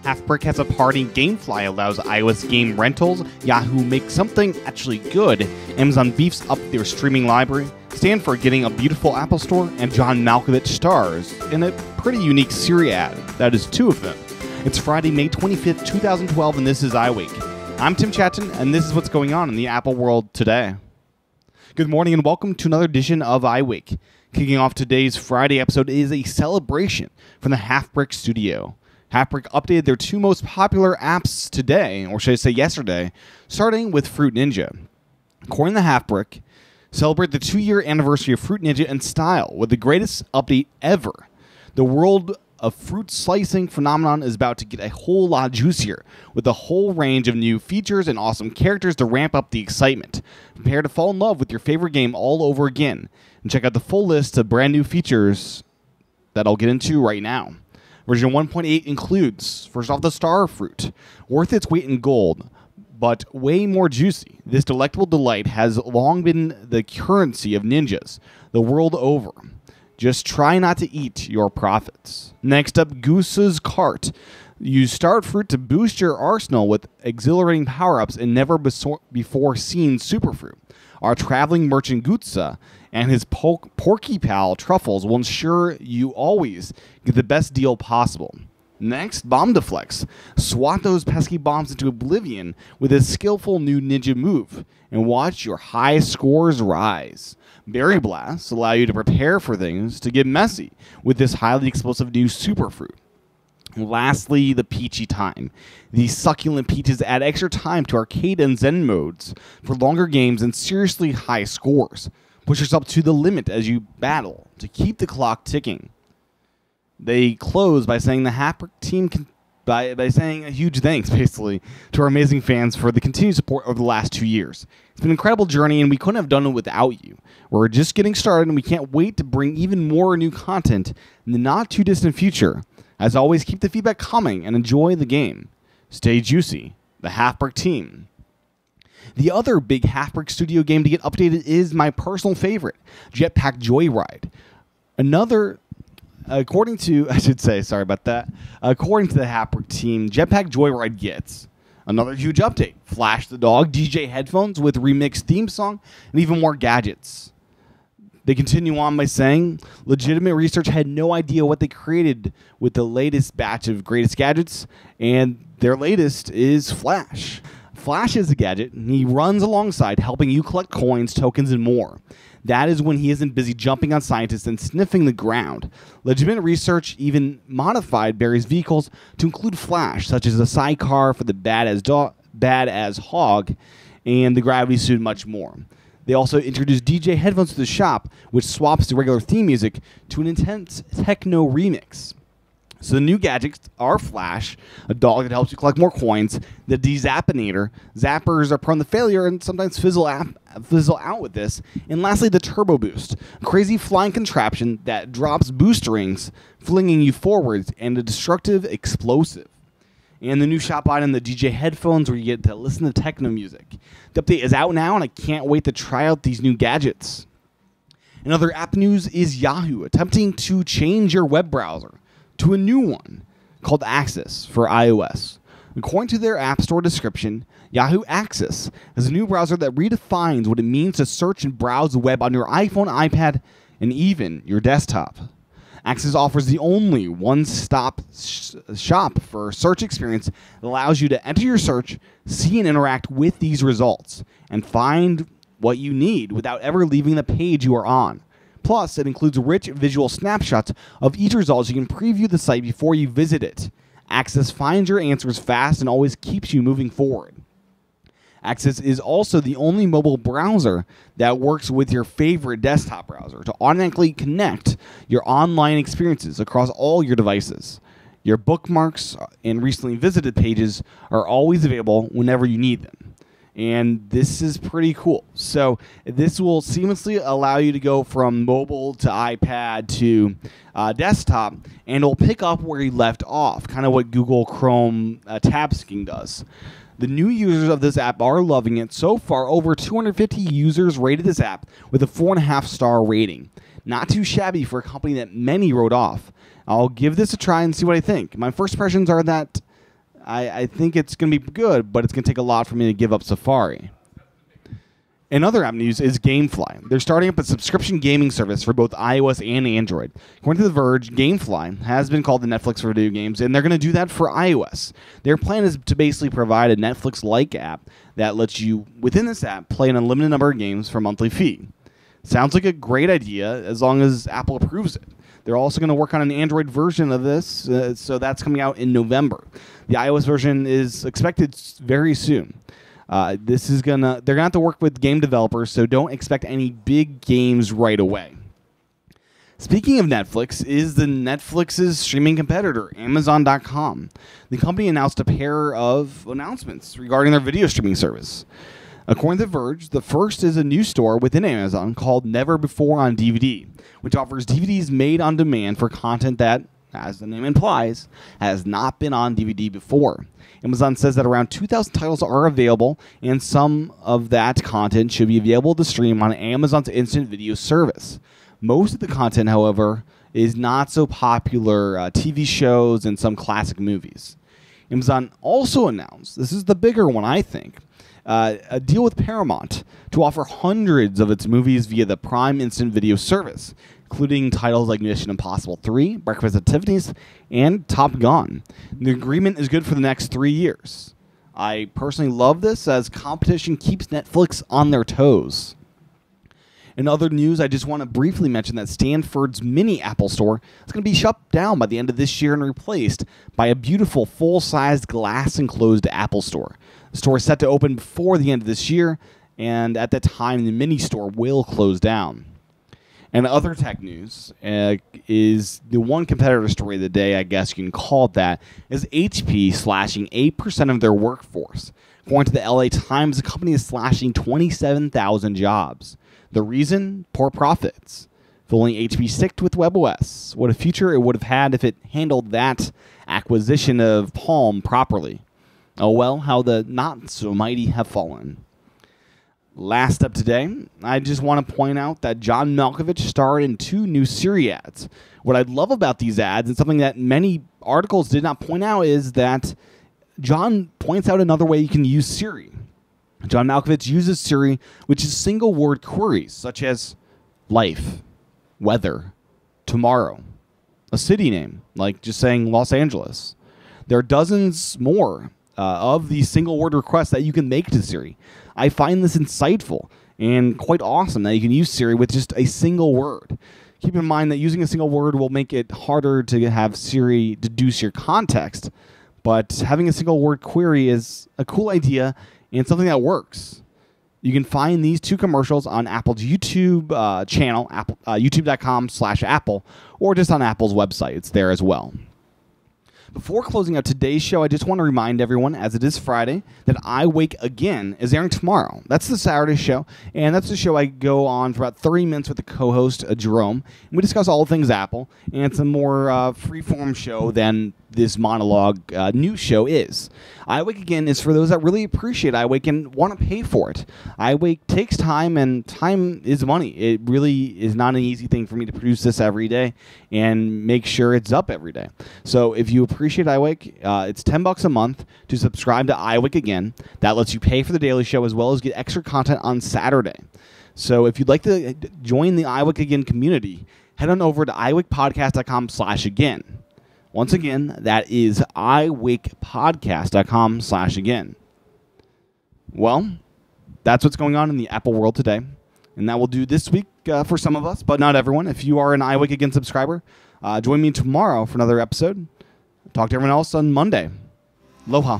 Halfbrick has a party. Gamefly allows iOS game rentals. Yahoo makes something actually good. Amazon beefs up their streaming library. Stanford getting a beautiful Apple Store. And John Malkovich stars in a pretty unique Siri ad. That is two of them. It's Friday, May 25th, 2012, and this is iWake. I'm Tim Chaten, and this is what's going on in the Apple world today. Good morning, and welcome to another edition of iWake. Kicking off today's Friday episode is a celebration from the Halfbrick studio. Halfbrick updated their two most popular apps today, or should I say yesterday, starting with Fruit Ninja. According to Halfbrick, celebrate the 2-year anniversary of Fruit Ninja in style with the greatest update ever. The world of fruit slicing phenomenon is about to get a whole lot juicier, with a whole range of new features and awesome characters to ramp up the excitement. Prepare to fall in love with your favorite game all over again, and check out the full list of brand new features that I'll get into right now. Version 1.8 includes, first off, the Star Fruit, worth its weight in gold, but way more juicy. This delectable delight has long been the currency of ninjas the world over. Just try not to eat your profits. Next up, Goose's Cart. Use Star Fruit to boost your arsenal with exhilarating power-ups and never-before-seen superfruit. Our traveling merchant Gutsa and his porky pal Truffles will ensure you always get the best deal possible. Next, Bomb Deflex. Swat those pesky bombs into oblivion with a skillful new ninja move, and watch your high scores rise. Berry Blasts allow you to prepare for things to get messy with this highly explosive new superfruit. Lastly, the Peachy Time. These succulent peaches add extra time to arcade and zen modes for longer games and seriously high scores. Push yourself to the limit as you battle to keep the clock ticking. They close by saying the Halfbrick team by saying a huge thanks, basically, to our amazing fans for the continued support over the last 2 years. It's been an incredible journey, and we couldn't have done it without you. We're just getting started, and we can't wait to bring even more new content in the not-too-distant future. As always, keep the feedback coming and enjoy the game. Stay juicy, the Halfbrick team. The other big Halfbrick studio game to get updated is my personal favorite, Jetpack Joyride. According to the Halfbrick team, Jetpack Joyride gets another huge update. Flash the Dog DJ headphones with remixed theme song and even more gadgets. They continue on by saying, legitimate research had no idea what they created with the latest batch of greatest gadgets, and their latest is Flash. Flash is a gadget, and he runs alongside helping you collect coins, tokens, and more. That is when he isn't busy jumping on scientists and sniffing the ground. Legitimate research even modified Barry's vehicles to include Flash, such as a sidecar for the badass Hog and the gravity suit and much more. They also introduced DJ headphones to the shop, which swaps the regular theme music to an intense techno remix. So the new gadgets are Flash, a dog that helps you collect more coins, the De-Zappinator. Zappers are prone to failure and sometimes fizzle out with this. And lastly, the Turbo Boost, a crazy flying contraption that drops boost rings, flinging you forwards, and a destructive explosive. And the new shop item, the DJ headphones, where you get to listen to techno music. The update is out now, and I can't wait to try out these new gadgets. Another app news is Yahoo attempting to change your web browser to a new one called Access for iOS. According to their App Store description, Yahoo Access is a new browser that redefines what it means to search and browse the web on your iPhone, iPad, and even your desktop. Access offers the only one-stop shop for search experience that allows you to enter your search, see and interact with these results, and find what you need without ever leaving the page you are on. Plus, it includes rich visual snapshots of each result so you can preview the site before you visit it. Access finds your answers fast and always keeps you moving forward. Access is also the only mobile browser that works with your favorite desktop browser to automatically connect your online experiences across all your devices. Your bookmarks and recently visited pages are always available whenever you need them. And this is pretty cool. So this will seamlessly allow you to go from mobile to iPad to desktop, and it'll pick up where you left off, kind of what Google Chrome tab syncing does. The new users of this app are loving it. So far, over 250 users rated this app with a 4.5-star rating. Not too shabby for a company that many wrote off. I'll give this a try and see what I think. My first impressions are that I think it's going to be good, but it's going to take a lot for me to give up Safari. And other app news is GameFly. They're starting up a subscription gaming service for both iOS and Android. According to The Verge, GameFly has been called the Netflix for video games, and they're going to do that for iOS. Their plan is to basically provide a Netflix-like app that lets you, within this app, play an unlimited number of games for a monthly fee. Sounds like a great idea as long as Apple approves it. They're also going to work on an Android version of this, so that's coming out in November. The iOS version is expected very soon. They're gonna have to work with game developers, so don't expect any big games right away. Speaking of Netflix, is the Netflix's streaming competitor, Amazon.com. The company announced a pair of announcements regarding their video streaming service. According to The Verge, the first is a new store within Amazon called Never Before on DVD, which offers DVDs made on demand for content that, as the name implies, has not been on DVD before. Amazon says that around 2,000 titles are available, and some of that content should be available to stream on Amazon's instant video service. Most of the content, however, is not so popular TV shows and some classic movies. Amazon also announced, this is the bigger one I think, a deal with Paramount to offer hundreds of its movies via the Prime instant video service, including titles like Mission Impossible 3, Breakfast at Tiffany's, and Top Gun. The agreement is good for the next 3 years. I personally love this as competition keeps Netflix on their toes. In other news, I just want to briefly mention that Stanford's mini Apple store is going to be shut down by the end of this year and replaced by a beautiful full-sized glass-enclosed Apple store. The store is set to open before the end of this year, and at that time, the mini store will close down. And other tech news is the one competitor story of the day, I guess you can call it that, is HP slashing 8% of their workforce. According to the LA Times, the company is slashing 27,000 jobs. The reason? Poor profits. If only HP sticked with WebOS, what a future it would have had if it handled that acquisition of Palm properly. Oh well, how the not-so-mighty have fallen. Last up today, I just want to point out that John Malkovich starred in 2 new Siri ads. What I love about these ads, and something that many articles did not point out, is that John points out another way you can use Siri. John Malkovich uses Siri, which is single-word queries, such as life, weather, tomorrow, a city name, like just saying Los Angeles. There are dozens more of these single-word requests that you can make to Siri. I find this insightful and quite awesome that you can use Siri with just a single word. Keep in mind that using a single word will make it harder to have Siri deduce your context, but having a single word query is a cool idea and something that works. You can find these 2 commercials on Apple's YouTube channel, youtube.com/Apple, or just on Apple's website. It's there as well. Before closing out today's show, I just want to remind everyone, as it is Friday, that iWake Again is airing tomorrow. That's the Saturday show, and that's the show I go on for about 30 minutes with the co-host, Jerome. And we discuss all things Apple, and it's a more free-form show than this monologue news show is. iWake Again is for those that really appreciate iWake and want to pay for it. iWake takes time, and time is money. It really is not an easy thing for me to produce this every day and make sure it's up every day. So if you appreciate iWake, it's $10 a month to subscribe to iWake Again. That lets you pay for the daily show as well as get extra content on Saturday. So if you'd like to join the iWake Again community, head on over to iwakepodcast.com/again. Once again, that is iwakepodcast.com/again. Well, that's what's going on in the Apple world today. And that will do this week for some of us, but not everyone. If you are an iWake Again subscriber, join me tomorrow for another episode. Talk to everyone else on Monday. Aloha.